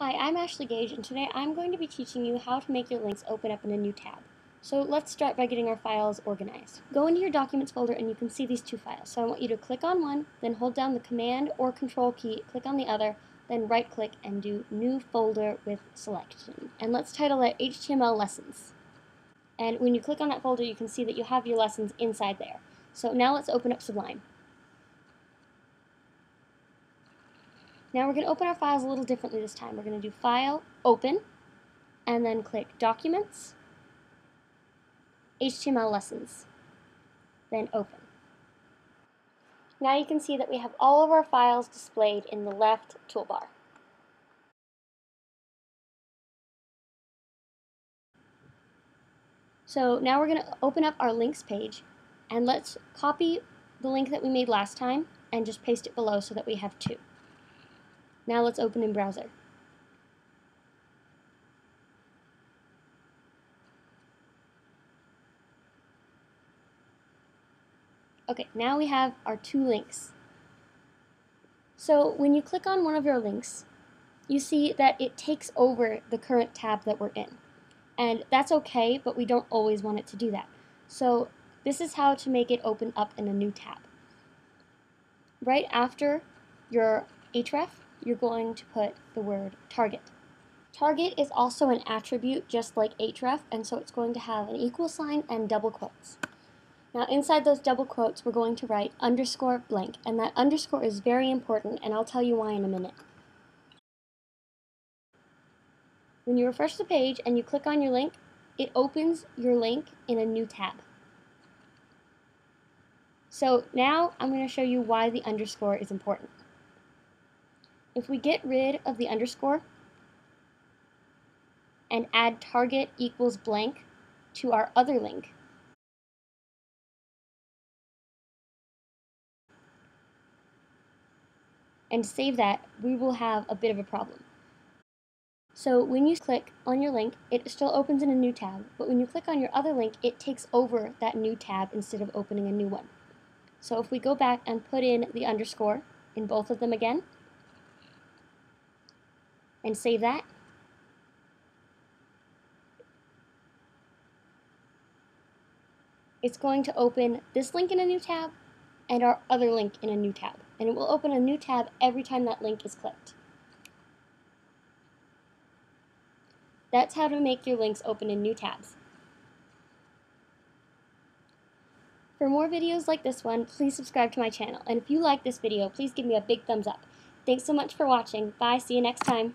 Hi, I'm Ashley Gage, and today I'm going to be teaching you how to make your links open up in a new tab. So let's start by getting our files organized. Go into your Documents folder and you can see these two files. So I want you to click on one, then hold down the Command or Control key, click on the other, then right-click and do New Folder with Selection. And let's title it HTML Lessons. And when you click on that folder, you can see that you have your lessons inside there. So now let's open up Sublime. Now we're going to open our files a little differently this time. We're going to do File, Open, and then click Documents, HTML Lessons, then Open. Now you can see that we have all of our files displayed in the left toolbar. So now we're going to open up our links page, and let's copy the link that we made last time and just paste it below so that we have two. Now let's open in browser. Okay, now we have our two links. So when you click on one of your links, you see that it takes over the current tab that we're in. And that's okay, but we don't always want it to do that. So this is how to make it open up in a new tab. Right after your href, you're going to put the word target. Target is also an attribute just like href, and so it's going to have an equal sign and double quotes. Now inside those double quotes, we're going to write underscore blank, and that underscore is very important, and I'll tell you why in a minute. When you refresh the page and you click on your link, it opens your link in a new tab. So now I'm going to show you why the underscore is important. If we get rid of the underscore and add target equals blank to our other link, and save that, we will have a bit of a problem. So when you click on your link, it still opens in a new tab, but when you click on your other link, it takes over that new tab instead of opening a new one. So if we go back and put in the underscore in both of them again, and save that, it's going to open this link in a new tab and our other link in a new tab. And it will open a new tab every time that link is clicked. That's how to make your links open in new tabs. For more videos like this one, please subscribe to my channel. And if you like this video, please give me a big thumbs up. Thanks so much for watching. Bye, see you next time.